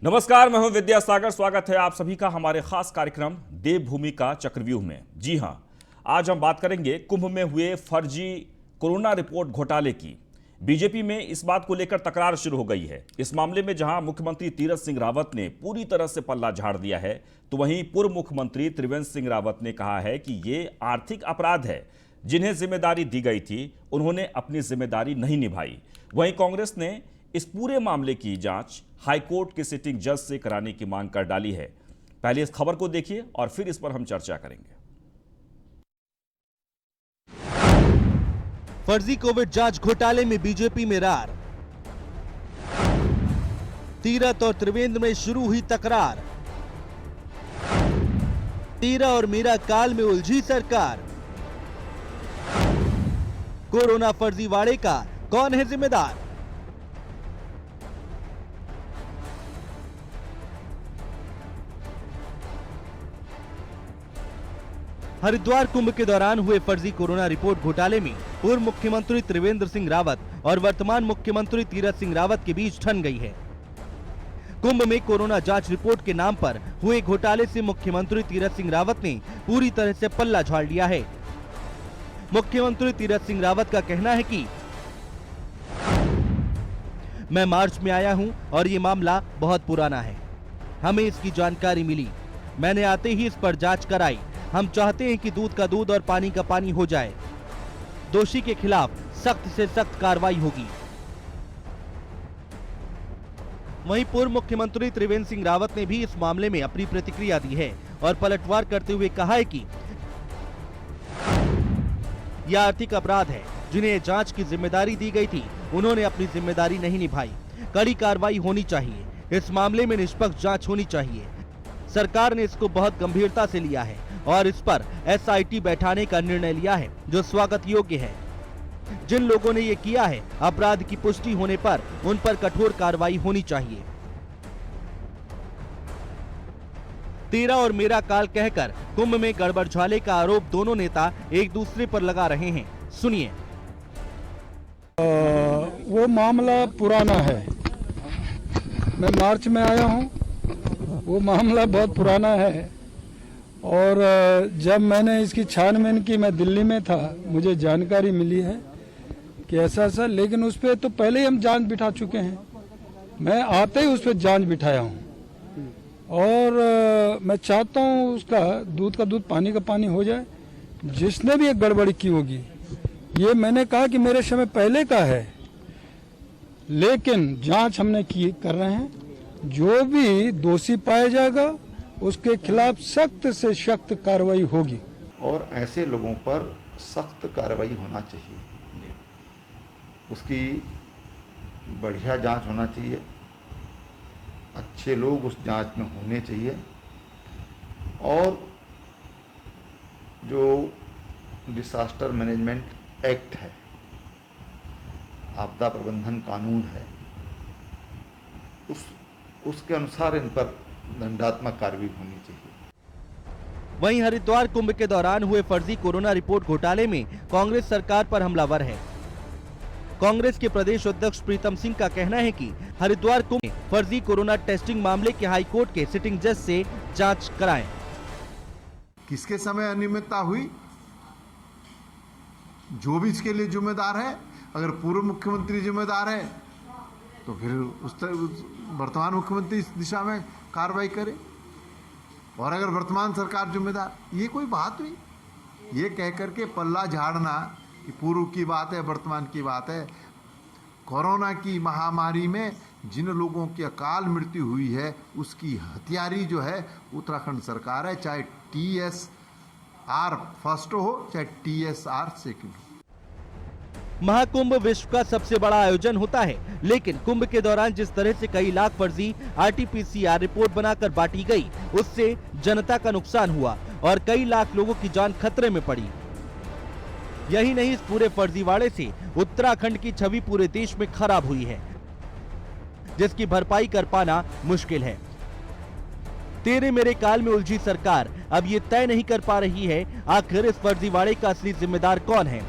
नमस्कार, मैं हूं विद्यासागर। स्वागत है आप सभी का हमारे खास कार्यक्रम देवभूमि का चक्रव्यूह में। जी हां, आज हम बात करेंगे कुंभ में हुए फर्जी कोरोना रिपोर्ट घोटाले की। बीजेपी में इस बात को लेकर तकरार शुरू हो गई है। इस मामले में जहां मुख्यमंत्री तीरथ सिंह रावत ने पूरी तरह से पल्ला झाड़ दिया है, तो वहीं पूर्व मुख्यमंत्री त्रिवेंद्र सिंह रावत ने कहा है कि ये आर्थिक अपराध है। जिन्हें जिम्मेदारी दी गई थी उन्होंने अपनी जिम्मेदारी नहीं निभाई। वहीं कांग्रेस ने इस पूरे मामले की जांच हाईकोर्ट के सिटिंग जज से कराने की मांग कर डाली है। पहले इस खबर को देखिए और फिर इस पर हम चर्चा करेंगे। फर्जी कोविड जांच घोटाले में बीजेपी में रार। तीरथ और त्रिवेंद्र में शुरू हुई तकरार। तेरा और मेरा काल में उलझी सरकार। कोरोना फर्जीवाड़े का कौन है जिम्मेदार? हरिद्वार कुंभ के दौरान हुए फर्जी कोरोना रिपोर्ट घोटाले में पूर्व मुख्यमंत्री त्रिवेंद्र सिंह रावत और वर्तमान मुख्यमंत्री तीरथ सिंह रावत के बीच ठन गई है। कुंभ में कोरोना जांच रिपोर्ट के नाम पर हुए घोटाले से मुख्यमंत्री तीरथ सिंह रावत ने पूरी तरह से पल्ला झाड़ लिया है। मुख्यमंत्री तीरथ सिंह रावत का कहना है कि मैं मार्च में आया हूं और ये मामला बहुत पुराना है। हमें इसकी जानकारी मिली, मैंने आते ही इस पर जांच कराई। हम चाहते हैं कि दूध का दूध और पानी का पानी हो जाए। दोषी के खिलाफ सख्त से सख्त कार्रवाई होगी। वहीं पूर्व मुख्यमंत्री त्रिवेंद्र सिंह रावत ने भी इस मामले में अपनी प्रतिक्रिया दी है और पलटवार करते हुए कहा है कि यह आर्थिक अपराध है। जिन्हें जांच की जिम्मेदारी दी गई थी उन्होंने अपनी जिम्मेदारी नहीं निभाई। कड़ी कार्रवाई होनी चाहिए। इस मामले में निष्पक्ष जांच होनी चाहिए। सरकार ने इसको बहुत गंभीरता से लिया है और इस पर एसआईटी बैठाने का निर्णय लिया है, जो स्वागत योग्य है। जिन लोगों ने ये किया है, अपराध की पुष्टि होने पर उन पर कठोर कार्रवाई होनी चाहिए। तेरा और मेरा काल कहकर कुंभ में गड़बड़झाले का आरोप दोनों नेता एक दूसरे पर लगा रहे हैं। सुनिए। वो मामला पुराना है। मैं मार्च में आया हूँ। वो मामला बहुत पुराना है और जब मैंने इसकी छानबीन की, मैं दिल्ली में था, मुझे जानकारी मिली है कि ऐसा, लेकिन उस पर तो पहले ही हम जांच बिठा चुके हैं। मैं आते ही उस पर जांच बिठाया हूँ और मैं चाहता हूँ उसका दूध का दूध पानी का पानी हो जाए। जिसने भी एक गड़बड़ी की होगी, ये मैंने कहा कि मेरे समय पहले का है, लेकिन जांच हमने कर रहे हैं। जो भी दोषी पाया जाएगा उसके खिलाफ सख्त से सख्त कार्रवाई होगी और ऐसे लोगों पर सख्त कार्रवाई होना चाहिए। उसकी बढ़िया जांच होना चाहिए। अच्छे लोग उस जांच में होने चाहिए और जो डिसास्टर मैनेजमेंट एक्ट है, आपदा प्रबंधन कानून है, उसके अनुसार इन पर दंडात्मक कार्रवाई होनी चाहिए। वहीं हरिद्वार कुंभ के दौरान हुए फर्जी कोरोना रिपोर्ट घोटाले में कांग्रेस सरकार पर हमलावर है। कांग्रेस के प्रदेश अध्यक्ष प्रीतम सिंह का कहना है कि हरिद्वार कुंभ में फर्जी कोरोना टेस्टिंग मामले के हाईकोर्ट के सिटिंग जज से जांच कराएं। किसके समय अनियमितता हुई, जो भी इसके लिए जिम्मेदार है, अगर पूर्व मुख्यमंत्री जिम्मेदार है तो फिर उस वर्तमान मुख्यमंत्री इस दिशा में कार्रवाई करे, और अगर वर्तमान सरकार जिम्मेदार, ये कोई बात हुई? ये कह करके पल्ला झाड़ना कि पूर्व की बात है, वर्तमान की बात है। कोरोना की महामारी में जिन लोगों की अकाल मृत्यु हुई है उसकी हथियारी जो है उत्तराखंड सरकार है, चाहे TSR फर्स्ट हो चाहे TSR सेकंड हो। महाकुंभ विश्व का सबसे बड़ा आयोजन होता है, लेकिन कुंभ के दौरान जिस तरह से कई लाख फर्जी RT-PCR रिपोर्ट बनाकर बांटी गई, उससे जनता का नुकसान हुआ और कई लाख लोगों की जान खतरे में पड़ी। यही नहीं, इस पूरे फर्जीवाड़े से उत्तराखंड की छवि पूरे देश में खराब हुई है, जिसकी भरपाई कर पाना मुश्किल है। तेरे मेरे काल में उलझी सरकार अब ये तय नहीं कर पा रही है आखिर इस फर्जीवाड़े का असली जिम्मेदार कौन है।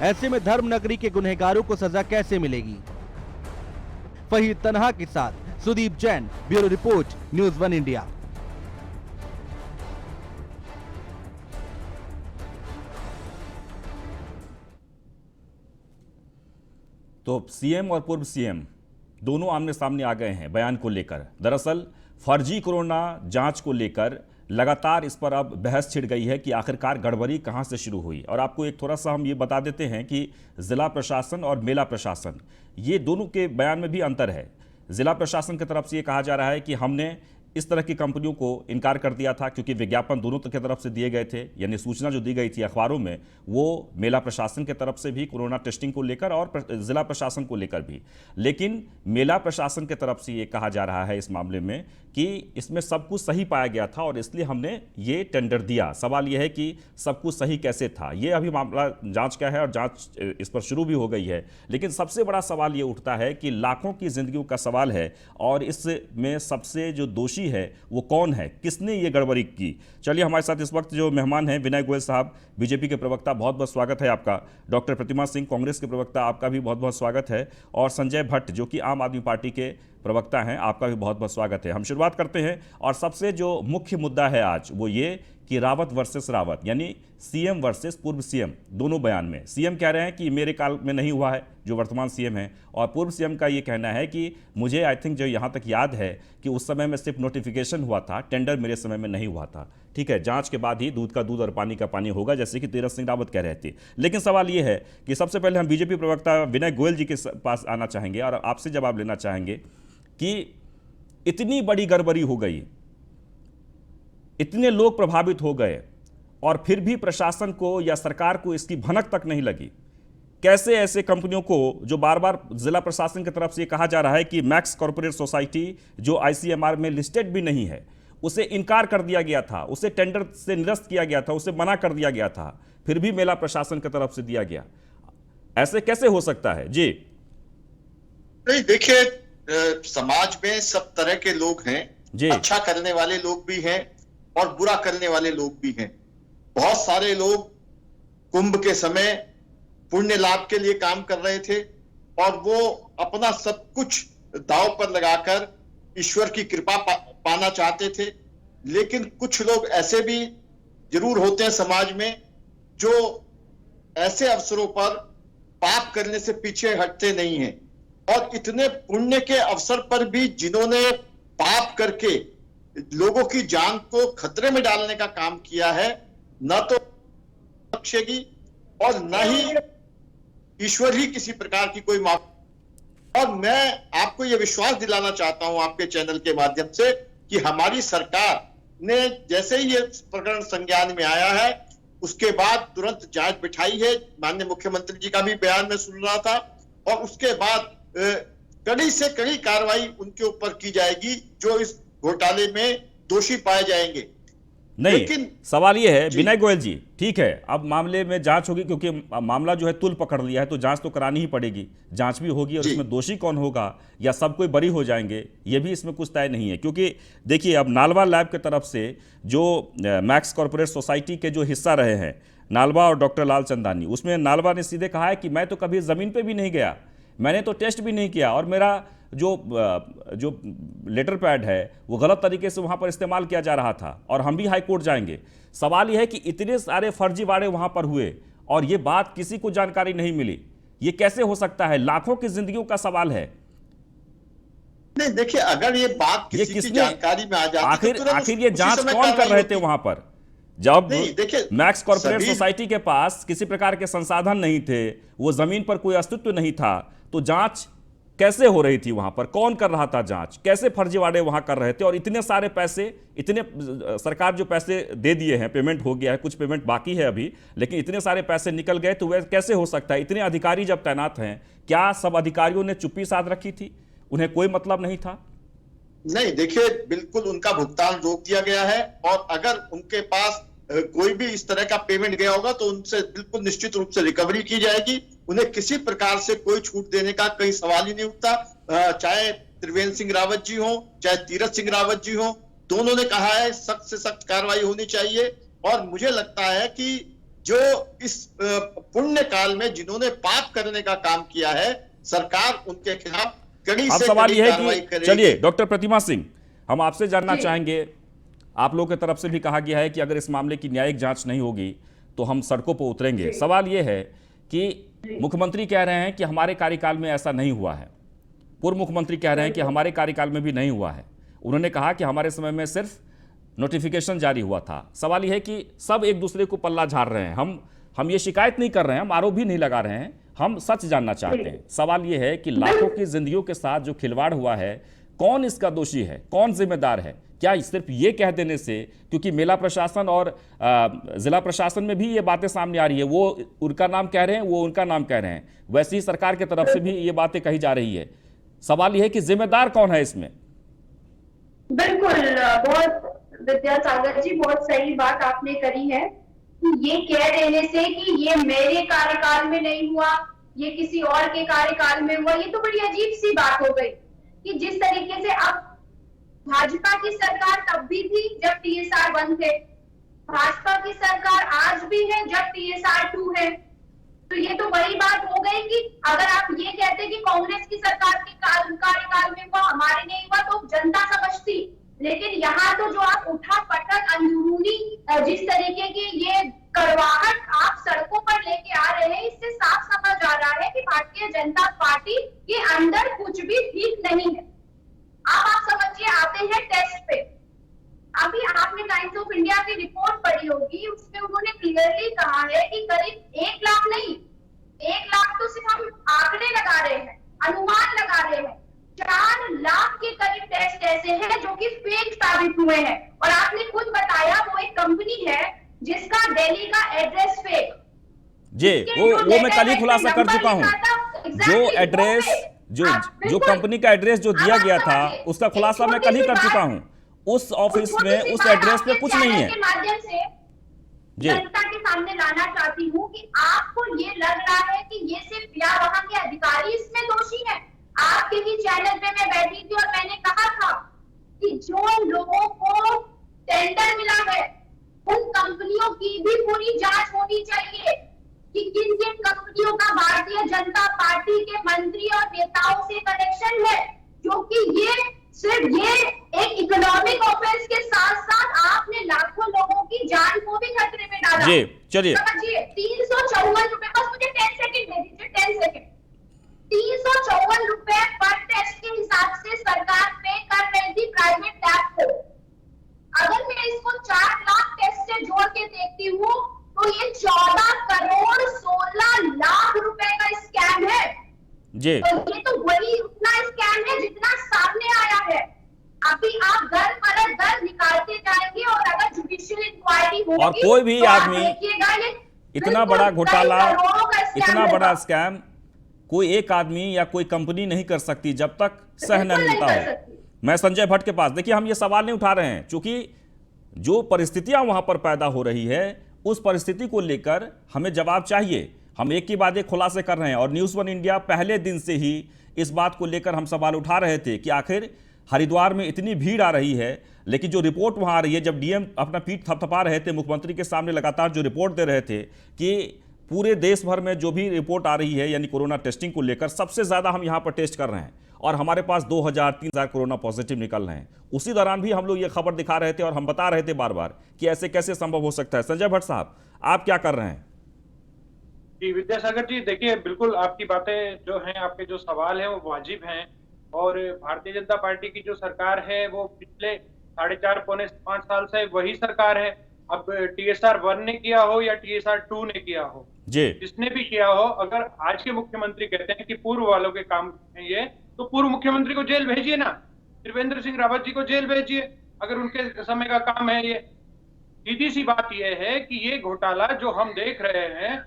ऐसे में धर्म नगरी के गुनहगारों को सजा कैसे मिलेगी? फहीद तन्हा के साथ Sudeep Jain, bureau report, news 1 India. तो सीएम और पूर्व सीएम दोनों आमने सामने आ गए हैं बयान को लेकर। दरअसल फर्जी कोरोना जांच को लेकर लगातार इस पर अब बहस छिड़ गई है कि आखिरकार गड़बड़ी कहां से शुरू हुई। और आपको एक थोड़ा सा हम ये बता देते हैं कि जिला प्रशासन और मेला प्रशासन, ये दोनों के बयान में भी अंतर है। जिला प्रशासन की तरफ से ये कहा जा रहा है कि हमने इस तरह की कंपनियों को इनकार कर दिया था क्योंकि विज्ञापन दोनों की तरफ से दिए गए थे, यानी सूचना जो दी गई थी अखबारों में वो मेला प्रशासन की तरफ से भी कोरोना टेस्टिंग को लेकर और जिला प्रशासन को लेकर भी। लेकिन मेला प्रशासन की तरफ से ये कहा जा रहा है इस मामले में कि इसमें सब कुछ सही पाया गया था और इसलिए हमने ये टेंडर दिया। सवाल यह है कि सब कुछ सही कैसे था, ये अभी मामला जांच का है और जांच इस पर शुरू भी हो गई है। लेकिन सबसे बड़ा सवाल ये उठता है कि लाखों की जिंदगियों का सवाल है और इसमें सबसे जो दोषी है वो कौन है, किसने ये गड़बड़ी की। चलिए हमारे साथ इस वक्त जो मेहमान हैं विनय गोयल साहब, बीजेपी के प्रवक्ता, बहुत बहुत स्वागत है आपका। डॉक्टर प्रतिमा सिंह, कांग्रेस के प्रवक्ता, आपका भी बहुत बहुत स्वागत है। और संजय भट्ट जो कि आम आदमी पार्टी के प्रवक्ता हैं, आपका भी बहुत बहुत स्वागत है। हम शुरुआत करते हैं और सबसे जो मुख्य मुद्दा है आज वो ये कि रावत वर्सेस रावत, यानी सीएम वर्सेस पूर्व सीएम। दोनों बयान में सीएम कह रहे हैं कि मेरे काल में नहीं हुआ है, जो वर्तमान सीएम है, और पूर्व सीएम का ये कहना है कि मुझे आई थिंक जो यहाँ तक याद है कि उस समय में सिर्फ नोटिफिकेशन हुआ था, टेंडर मेरे समय में नहीं हुआ था। ठीक है, जांच के बाद ही दूध का दूध और पानी का पानी होगा, जैसे कि तीरथ सिंह रावत कह रहे थे। लेकिन सवाल ये है कि सबसे पहले हम बीजेपी प्रवक्ता विनय गोयल जी के पास आना चाहेंगे और आपसे जवाब लेना चाहेंगे कि इतनी बड़ी गड़बड़ी हो गई, इतने लोग प्रभावित हो गए और फिर भी प्रशासन को या सरकार को इसकी भनक तक नहीं लगी। कैसे ऐसे कंपनियों को, जो बार बार जिला प्रशासन की तरफ से कहा जा रहा है कि मैक्स कॉर्पोरेट सोसाइटी जो आईसीएमआर में लिस्टेड भी नहीं है, उसे इनकार कर दिया गया था, उसे टेंडर से निरस्त किया गया था, उसे मना कर दिया गया था, फिर भी मेला प्रशासन की तरफ से दिया गया। ऐसे कैसे हो सकता है जी? नहीं, देखिए, समाज में सब तरह के लोग हैं, अच्छा करने वाले लोग भी हैं और बुरा करने वाले लोग भी हैं। बहुत सारे लोग कुंभ के समय पुण्य लाभ के लिए काम कर रहे थे और वो अपना सब कुछ दांव पर लगाकर ईश्वर की कृपा पाना चाहते थे। लेकिन कुछ लोग ऐसे भी जरूर होते हैं समाज में जो ऐसे अवसरों पर पाप करने से पीछे हटते नहीं हैं और इतने पुण्य के अवसर पर भी जिन्होंने पाप करके लोगों की जान को खतरे में डालने का काम किया है, न तो बख्शेगी और न ही ईश्वर ही किसी प्रकार की कोई माफ। और मैं आपको यह विश्वास दिलाना चाहता हूं आपके चैनल के माध्यम से कि हमारी सरकार ने जैसे ही ये प्रकरण संज्ञान में आया है उसके बाद तुरंत जांच बिठाई है। माननीय मुख्यमंत्री जी का भी बयान में सुन रहा था और उसके बाद कड़ी से कड़ी कार्रवाई उनके ऊपर की जाएगी जो इस घोटाले में दोषी पाए जाएंगे। नहीं, लेकिन सवाल ये है विनय गोयल जी, ठीक है, अब मामले में जांच होगी क्योंकि मामला जो है तुल पकड़ लिया है तो जांच तो करानी ही पड़ेगी, जांच भी होगी और इसमें दोषी कौन होगा या सब कोई बरी हो जाएंगे ये भी इसमें कुछ तय नहीं है। क्योंकि देखिए, अब नालवा लैब की तरफ से जो मैक्स कॉर्पोरेट सोसाइटी के जो हिस्सा रहे हैं नालवा और डॉक्टर लाल चंदानी, उसमें नालवा ने सीधे कहा है कि मैं तो कभी जमीन पर भी नहीं गया, मैंने तो टेस्ट भी नहीं किया और मेरा जो लेटर पैड है वो गलत तरीके से वहां पर इस्तेमाल किया जा रहा था और हम भी हाई कोर्ट जाएंगे। सवाल यह है कि इतने सारे फर्जीवाड़े वहां पर हुए और ये बात किसी को जानकारी नहीं मिली, ये कैसे हो सकता है? लाखों की जिंदगियों का सवाल है। नहीं, देखिए, अगर ये बात किसी की जानकारी में आ जाती तो आखिर ये जांच कौन कर रहे थे वहां पर? जब मैक्स कॉर्पोरेट सोसाइटी के पास किसी प्रकार के संसाधन नहीं थे, वो जमीन पर कोई अस्तित्व नहीं था, तो जांच कैसे हो रही थी वहां पर? कौन कर रहा था जांच? कैसे फर्जीवाड़े वहां कर रहे थे? और इतने सारे पैसे, इतने सरकार जो पैसे दे दिए हैं, पेमेंट हो गया है, कुछ पेमेंट बाकी है अभी, लेकिन इतने सारे पैसे निकल गए तो वह कैसे हो सकता है? इतने अधिकारी जब तैनात हैं, क्या सब अधिकारियों ने चुप्पी साध रखी थी? उन्हें कोई मतलब नहीं था? नहीं, देखिए, बिल्कुल उनका भुगतान रोक दिया गया है और अगर उनके पास कोई भी इस तरह का पेमेंट गया होगा तो उनसे बिल्कुल निश्चित रूप से रिकवरी की जाएगी। उन्हें किसी प्रकार से कोई छूट देने का कोई सवाल ही नहीं उठता। चाहे त्रिवेंद्र सिंह रावत जी हो, चाहे तीरथ सिंह रावत जी हो, दोनों ने कहा है सख्त से सख्त कार्रवाई होनी चाहिए। और मुझे लगता है कि जो इस पुण्य काल में जिन्होंने पाप करने का काम किया है, सरकार उनके खिलाफ कड़ी अब से सवाल कड़ी यह है कार्रवाई कि करेगी। चलिए डॉक्टर प्रतिमा सिंह, हम आपसे जानना जी। चाहेंगे, आप लोगों की तरफ से भी कहा गया है कि अगर इस मामले की न्यायिक जांच नहीं होगी तो हम सड़कों पर उतरेंगे। जी। सवाल यह है कि जी। मुख्यमंत्री कह रहे हैं कि हमारे कार्यकाल में ऐसा नहीं हुआ है, पूर्व मुख्यमंत्री कह रहे हैं कि हमारे कार्यकाल में भी नहीं हुआ है। उन्होंने कहा कि हमारे समय में सिर्फ नोटिफिकेशन जारी हुआ था। सवाल यह है कि सब एक दूसरे को पल्ला झाड़ रहे हैं। हम ये शिकायत नहीं कर रहे हैं, हम आरोप भी नहीं लगा रहे हैं, हम सच जानना चाहते हैं। सवाल यह है कि लाखों की जिंदगियों के साथ जो खिलवाड़ हुआ है, कौन इसका दोषी है, कौन जिम्मेदार है? क्या सिर्फ ये कह देने से, क्योंकि मेला प्रशासन और जिला प्रशासन में भी ये बातें सामने आ रही है, वो उनका नाम कह रहे हैं, वो उनका नाम कह रहे हैं, वैसे ही सरकार की तरफ से भी ये बातें कही जा रही है। सवाल यह है कि जिम्मेदार कौन है इसमें? बिल्कुल, बहुत विद्यासागर जी, बहुत सही बात आपने करी है कि ये कह देने से कि ये मेरे कार्यकाल में नहीं हुआ, ये किसी और के कार्यकाल में हुआ, ये तो बड़ी अजीब सी बात हो गई कि जिस तरीके से अब भाजपा की सरकार तब भी थी जब TSR 1 थे, भाजपा की सरकार आज भी है जब TSR 2 है। तो ये तो वही बात हो गई कि अगर आप ये कहते कि कांग्रेस की सरकार के कार्यकाल में हुआ, हमारे नहीं हुआ, तो जनता समझती। लेकिन यहाँ तो जो आप उठा पटक अंदरूनी जिस तरीके की ये कड़वाहट आप सड़कों पर लेके आ रहे हैं, इससे साफ समझ आ रहा है कि भारतीय जनता पार्टी के अंदर कुछ भी ठीक नहीं है। अब आप समझिए, आते हैं टेस्ट पे। अभी आपने टाइम्स ऑफ इंडिया की रिपोर्ट पढ़ी होगी, उसमें उन्होंने क्लियरली कहा है कि करीब 1 लाख नहीं, 1 लाख तो सिर्फ हम आंकड़े लगा रहे हैं, अनुमान लगा रहे हैं, 4 लाख के करीब टेस्ट ऐसे हैं जो कि फेक साबित हुए हैं। और आपने खुद बताया वो एक कंपनी है जिसका दिल्ली का एड्रेस फेक, जी, वो मैं कल ही खुलासा कर चुका हूं। जो एड्रेस, जो कंपनी का एड्रेस जो दिया गया था, उसका खुलासा मैं कल ही कर चुका हूं। उस ऑफिस में, उस एड्रेस पे कुछ नहीं है। के माध्यम से जनता के सामने लाना चाहती हूँ कि आपको ये लग रहा है कि ये सिर्फ या वहां के अधिकारी इसमें दोषी है। आपके ही चैनल पे मैं बैठी थी और मैंने कहा था कि जो लोगों को टेंडर मिला है उन कंपनियों की भी पूरी जांच होनी चाहिए कि किन किन कंपनियों का भारतीय जनता पार्टी के मंत्री और नेताओं से कनेक्शन है, जो कि ये सिर्फ ये एक इकोनॉमिक ऑफेंस के साथ साथ आपने लाखों लोगों की जान को भी खतरे में डाला। जी, चलिए, समझिए, 354 रुपए, बस मुझे 10 सेकंड दे दीजिए, 10 सेकंड। 354 रुपए पर टेस्ट के हिसाब से सरकार पे कर रही थी प्राइवेट लैब को। अगर मैं इसको 4 लाख टेस्ट से जोड़ के देखती हूँ तो ये 14 करोड़ 16 लाख रुपए का स्कैम है जी। तो ये तो वही उतना स्कैम है जितना सामने आया है। अभी आप घर पर घर निकालते जाएंगे और अगर जुडिशियल इंक्वायरी होगी और कोई भी तो आप आदमी देखिएगा ये इतना बड़ा घोटाला, इतना बड़ा होगा। स्कैम कोई एक आदमी या कोई कंपनी नहीं कर सकती जब तक सह न बिल्कुल नहीं मिलता कर हो। सकती। मैं संजय भट्ट के पास, देखिए, हम ये सवाल नहीं उठा रहे हैं, क्योंकि जो परिस्थितियां वहां पर पैदा हो रही है उस परिस्थिति को लेकर हमें जवाब चाहिए। हम एक की बाद एक खुलासे कर रहे हैं और न्यूज़ 1 इंडिया पहले दिन से ही इस बात को लेकर हम सवाल उठा रहे थे कि आखिर हरिद्वार में इतनी भीड़ आ रही है, लेकिन जो रिपोर्ट वहां आ रही है, जब डीएम अपना पीठ थपथपा रहे थे, मुख्यमंत्री के सामने लगातार जो रिपोर्ट दे रहे थे कि पूरे देश भर में जो भी रिपोर्ट आ रही है यानी कोरोना टेस्टिंग को लेकर सबसे ज़्यादा हम यहाँ पर टेस्ट कर रहे हैं और हमारे पास 2000-3000 कोरोना पॉजिटिव निकल रहे हैं। उसी दौरान भी हम लोग ये खबर दिखा रहे थे और हम बता रहे थे बार बार कि ऐसे कैसे संभव हो सकता है। संजय भट्ट साहब, आप क्या कर रहे हैं? जी विद्यासागर जी, देखिए, बिल्कुल आपकी बातें जो हैं, आपके जो सवाल हैं वो वाजिब हैं। और भारतीय जनता पार्टी की जो सरकार है वो पिछले 4.5 पौने 5 साल से वही सरकार है। अब TSR 1 ने किया हो या TSR 2 ने किया हो, जी, जिसने भी किया हो, अगर आज के मुख्यमंत्री कहते हैं कि पूर्व वालों के काम है ये, तो पूर्व मुख्यमंत्री को जेल भेजिए ना, त्रिवेंद्र सिंह रावत जी को जेल भेजिए अगर उनके समय का काम है ये। सीधी सी बात ये है कि ये घोटाला जो हम देख रहे हैं,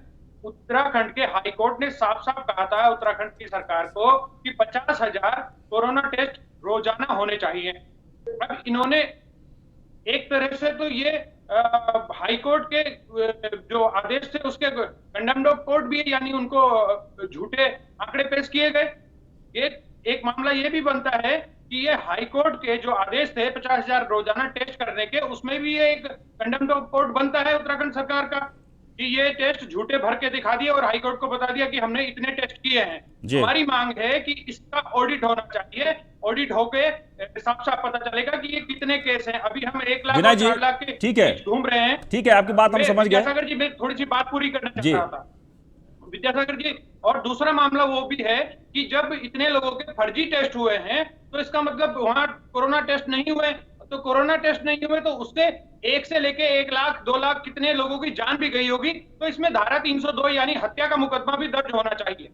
उत्तराखंड के हाईकोर्ट ने साफ साफ कहा था उत्तराखंड की सरकार को कि 50,000 कोरोना टेस्ट रोजाना होने चाहिए। अब इन्होंने एक तरह से तो ये हाईकोर्ट के जो आदेश थे उसके कंडेम्ड ऑफ कोर्ट भी है, यानी उनको झूठे आंकड़े पेश किए गए। एक मामला ये भी बनता है कि ये हाईकोर्ट के जो आदेश थे 50,000 रोजाना टेस्ट करने के, उसमें भी ये एक कंडेम्ड ऑफ कोर्ट बनता है उत्तराखंड सरकार का। कि ये टेस्ट झूठे भर के दिखा दिए और हाईकोर्ट को बता दिया कि हमने इतने टेस्ट किए हैं। हमारी मांग है कि इसका ऑडिट होना चाहिए, ऑडिट होके साफ साफ पता चलेगा कि ये कितने केस हैं। अभी हम 1 लाख और 4 लाख के ठीक है, घूम रहे हैं। ठीक है, आपकी बात हम समझ गए। विद्यासागर जी, मैं थोड़ी सी बात पूरी करना चाह रहा था विद्यासागर जी। और दूसरा मामला वो भी है कि जब इतने लोगों के फर्जी टेस्ट हुए हैं तो इसका मतलब वहां कोरोना टेस्ट नहीं हुए, तो कोरोना टेस्ट नहीं हुए तो उससे 1 से लेके 1 लाख 2 लाख कितने लोगों की जान भी गई होगी। तो इसमें धारा 302 यानी हत्या का मुकदमा भी दर्ज होना चाहिए।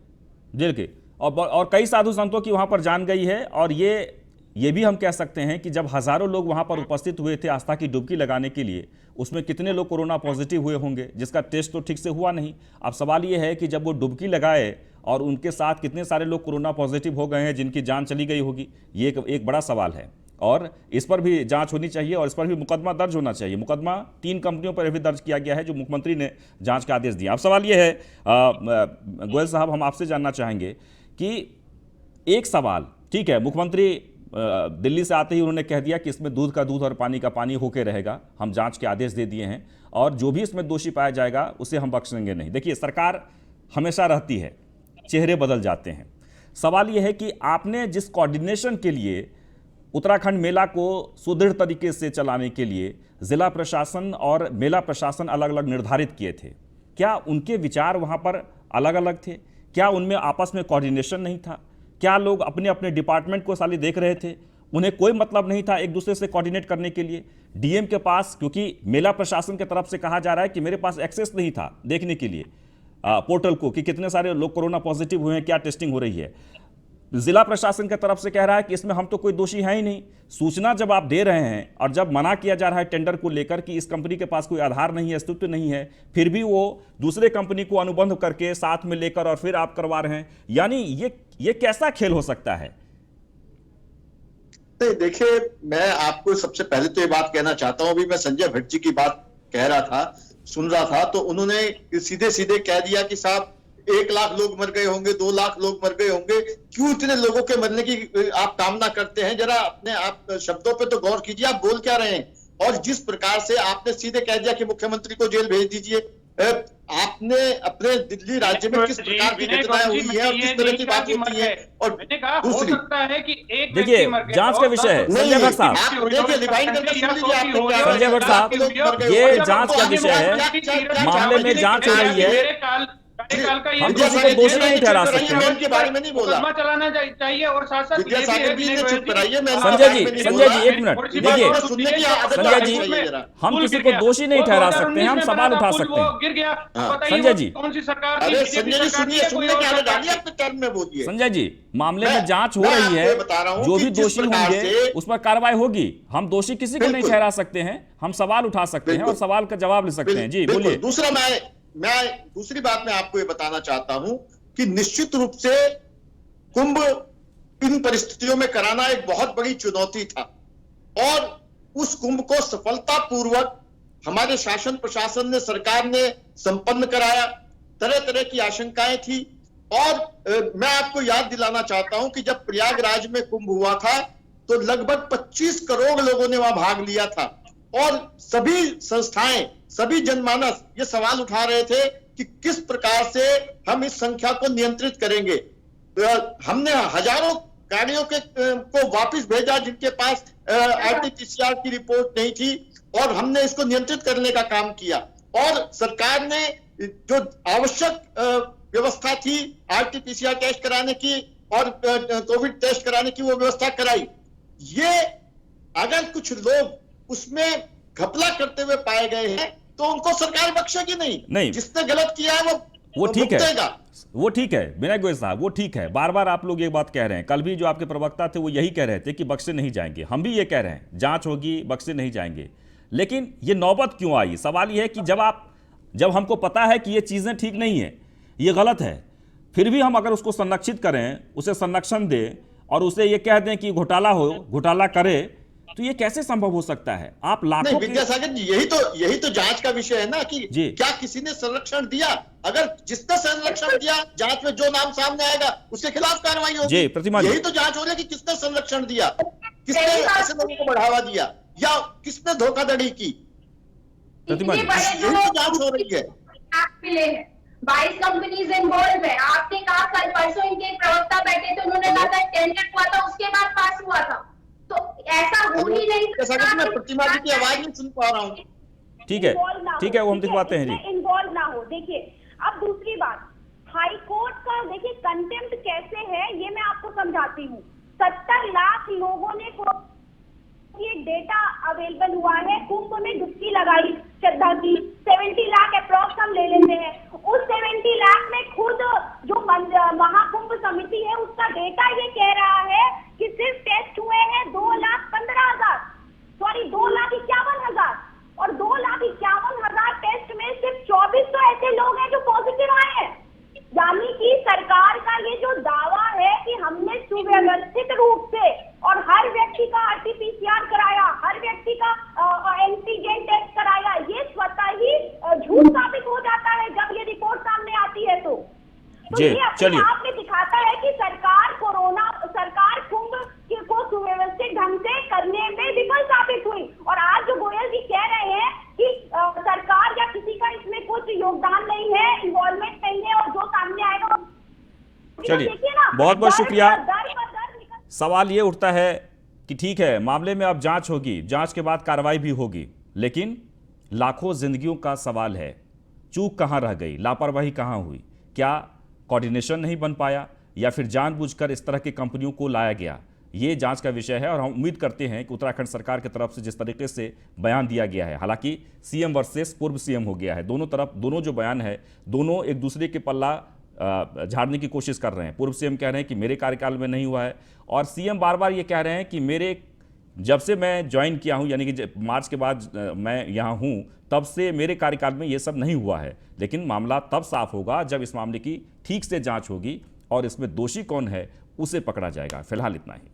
जी के और कई साधु संतों की वहां पर जान गई है। और ये भी हम कह सकते हैं कि जब हजारों लोग वहां पर उपस्थित हुए थे आस्था की डुबकी लगाने के लिए, उसमें कितने लोग कोरोना पॉजिटिव हुए होंगे जिसका टेस्ट तो ठीक से हुआ नहीं। अब सवाल ये है कि जब वो डुबकी लगाए और उनके साथ कितने सारे लोग कोरोना पॉजिटिव हो गए हैं जिनकी जान चली गई होगी, ये एक बड़ा सवाल है। और इस पर भी जांच होनी चाहिए और इस पर भी मुकदमा दर्ज होना चाहिए। मुकदमा 3 कंपनियों पर भी दर्ज किया गया है जो मुख्यमंत्री ने जांच का आदेश दिया। अब सवाल ये है गोयल साहब, हम आपसे जानना चाहेंगे कि एक सवाल, ठीक है, मुख्यमंत्री दिल्ली से आते ही उन्होंने कह दिया कि इसमें दूध का दूध और पानी का पानी होके रहेगा, हम जांच के आदेश दे दिए हैं और जो भी इसमें दोषी पाया जाएगा उसे हम बख्शेंगे नहीं। देखिए, सरकार हमेशा रहती है, चेहरे बदल जाते हैं। सवाल यह है कि आपने जिस कोऑर्डिनेशन के लिए उत्तराखंड मेला को सुदृढ़ तरीके से चलाने के लिए जिला प्रशासन और मेला प्रशासन अलग अलग निर्धारित किए थे, क्या उनके विचार वहां पर अलग अलग थे? क्या उनमें आपस में कोऑर्डिनेशन नहीं था? क्या लोग अपने अपने डिपार्टमेंट को साली देख रहे थे? उन्हें कोई मतलब नहीं था एक दूसरे से कोऑर्डिनेट करने के लिए? डीएम के पास, क्योंकि मेला प्रशासन की तरफ से कहा जा रहा है कि मेरे पास एक्सेस नहीं था देखने के लिए पोर्टल को कि कितने सारे लोग कोरोना पॉजिटिव हुए हैं, क्या टेस्टिंग हो रही है। जिला प्रशासन की तरफ से कह रहा है कि इसमें हम तो कोई दोषी है ही नहीं। सूचना जब आप दे रहे हैं और जब मना किया जा रहा है टेंडर को लेकर कि इस कंपनी के पास कोई आधार नहीं है, अस्तित्व नहीं है, फिर भी वो दूसरे कंपनी को अनुबंध करके साथ में लेकर और फिर आप करवा रहे हैं, यानी ये कैसा खेल हो सकता है? नहीं, देखिए, मैं आपको सबसे पहले तो ये बात कहना चाहता हूं। अभी मैं संजय भट्ट जी की बात कह रहा था, सुन रहा था, तो उन्होंने सीधे सीधे कह दिया कि साहब 1 लाख लोग मर गए होंगे, 2 लाख लोग मर गए होंगे। क्यों इतने लोगों के मरने की आप कामना करते हैं? जरा अपने आप शब्दों पे तो गौर कीजिए, आप बोल क्या रहे हैं। और जिस प्रकार से आपने सीधे कह दिया कि मुख्यमंत्री को जेल भेज दीजिए, आपने अपने दिल्ली राज्य में किस प्रकार की घटनाएं हुई है और किस तरह की बात होती है। और दूसरी, देखिए, जांच का विषय है संजय भट्ट साहब, संजय भट्ट साहब, ये जांच का विषय है, मामले में जांच हो रही है, हम किसी को दोषी नहीं ठहरा सकते हैं। के बारे में नहीं बोला, चलाना चाहिए और साथ साथ संजय जी एक मिनट, देखिए संजय जी, हम किसी को दोषी नहीं ठहरा सकते हैं, हम सवाल उठा सकते हैं। गिर गया, संजय जी, कौन सी सरकार? अरे संजय जी सुनिए, सुनने की आदत डालिए, अपने टर्म में बोलिए। संजय जी, मामले में जांच हो रही है, जो भी दोषी होंगे उस पर कार्रवाई होगी। हम दोषी किसी को नहीं ठहरा सकते हैं, हम सवाल उठा सकते हैं और सवाल का जवाब ले सकते हैं। जी बोलिए। दूसरा, मैं दूसरी बात मैं आपको ये बताना चाहता हूं कि निश्चित रूप से कुंभ इन परिस्थितियों में कराना एक बहुत बड़ी चुनौती था और उस कुंभ को सफलतापूर्वक हमारे शासन प्रशासन ने, सरकार ने संपन्न कराया। तरह तरह की आशंकाएं थी और मैं आपको याद दिलाना चाहता हूं कि जब प्रयागराज में कुंभ हुआ था तो लगभग 25 करोड़ लोगों ने वहां भाग लिया था और सभी संस्थाएं, सभी जनमानस ये सवाल उठा रहे थे कि किस प्रकार से हम इस संख्या को नियंत्रित करेंगे। हमने हजारों गाड़ियों को वापस भेजा जिनके पास RT-PCR की रिपोर्ट नहीं थी और हमने इसको नियंत्रित करने का काम किया और सरकार ने जो आवश्यक व्यवस्था थी RT-PCR टेस्ट कराने की और कोविड टेस्ट कराने की, वो व्यवस्था कराई। ये अगर कुछ लोग उसमें घपला करते हुए पाए गए हैं तो उनको सरकार बख्शेगी नहीं। जिसने गलत किया है वो ठीक है, वो ठीक है विनय गोयल साहब, वो ठीक है। बार बार आप लोग ये बात कह रहे हैं, कल भी जो आपके प्रवक्ता थे वो यही कह रहे थे कि बख्शे नहीं जाएंगे, हम भी ये कह रहे हैं जांच होगी, बख्शे नहीं जाएंगे। लेकिन ये नौबत क्यों आई? सवाल ये है कि जब हमको पता है कि ये चीजें ठीक नहीं है, ये गलत है, फिर भी हम अगर उसको संरक्षित करें, उसे संरक्षण दें और उसे ये कह दें कि घोटाला करे, तो ये कैसे संभव हो सकता है? आप लाखों विद्यासागर जी, यही तो जांच का विषय है ना कि क्या किसी ने संरक्षण दिया। अगर जिसने संरक्षण दिया, जांच में जो नाम सामने आएगा उसके खिलाफ कार्रवाई होगी। जी, प्रतिमा, यही तो जांच हो रही है कि किसने संरक्षण दिया, किसने ऐसे लोगों को बढ़ावा दिया या किसने धोखाधड़ी की। प्रतिमा जी, यही तो जांच हो रही है। मिले हैं, 22 कंपनीज इन्वॉल्व है। आपने कहा कल परसों इनके एक प्रवक्ता बैठे थे, उन्होंने कहा था टेंडर हुआ था उसके बाद पास हुआ था, तो ऐसा हो ही नहीं सकता। मैं प्रतिमा जी की आवाज नहीं सुन पा रहा हूँ। ठीक है, ठीक है, वो हम दिखवाते हैं जी। इन्वॉल्व ना हो। देखिए अब दूसरी बात, हाई कोर्ट का देखिए कंटेम्प्ट कैसे है ये मैं आपको समझाती हूँ। 70 लाख लोगों ने ये डेटा अवेलेबल हुआ है, कुंभ में डुबकी लगाई श्रद्धा की, 70 लाख अप्रॉक्स हम ले लेते हैं। उस 70 लाख में खुद जो महाकुंभ समिति है उसका डेटा ये कह रहा है कि सिर्फ टेस्ट हुए हैं 2,15,000, सॉरी 2,51,000, और 2,51,000 टेस्ट में सिर्फ 24 तो ऐसे लोग हैं जो पॉजिटिव आए हैं। यानी कि सरकार का ये जो दावा है कि हमने सुव्यवस्थित रूप से और हर व्यक्ति का आरटीपीसीआर कराया, हर व्यक्ति का एंटीजन टेस्ट कराया, ये स्वतः ही झूठ साबित हो जाता है जब ये रिपोर्ट सामने आती है। तो ये अपने आप में दिखाता है कि सरकार कुंभ को सुव्यवस्थित ढंग से करने में विफल साबित हुई। और आज जो गोयल जी कह रहे हैं कि सरकार या किसी का इसमें कुछ योगदान नहीं है, इन्वॉल्वमेंट नहीं है, और जो सामने आएगा, चलिए बहुत बहुत शुक्रिया। सवाल ये उठता है कि ठीक है, मामले में अब जांच होगी, जांच के बाद कार्रवाई भी होगी, लेकिन लाखों जिंदगियों का सवाल है, चूक कहां रह गई, लापरवाही कहां हुई? क्या कोऑर्डिनेशन नहीं बन पाया या फिर जानबूझकर इस तरह की कंपनियों को लाया गया? ये जांच का विषय है और हम उम्मीद करते हैं कि उत्तराखंड सरकार की तरफ से जिस तरीके से बयान दिया गया है, हालांकि सीएम वर्सेस पूर्व सीएम हो गया है, दोनों जो बयान है दोनों एक दूसरे के पल्ला झाड़ने की कोशिश कर रहे हैं। पूर्व सीएम कह रहे हैं कि मेरे कार्यकाल में नहीं हुआ है, और सीएम बार बार ये कह रहे हैं कि मेरे जब से मैं ज्वाइन किया हूं, यानी कि मार्च के बाद मैं यहां हूं, तब से मेरे कार्यकाल में ये सब नहीं हुआ है। लेकिन मामला तब साफ होगा जब इस मामले की ठीक से जांच होगी और इसमें दोषी कौन है उसे पकड़ा जाएगा। फिलहाल इतना ही।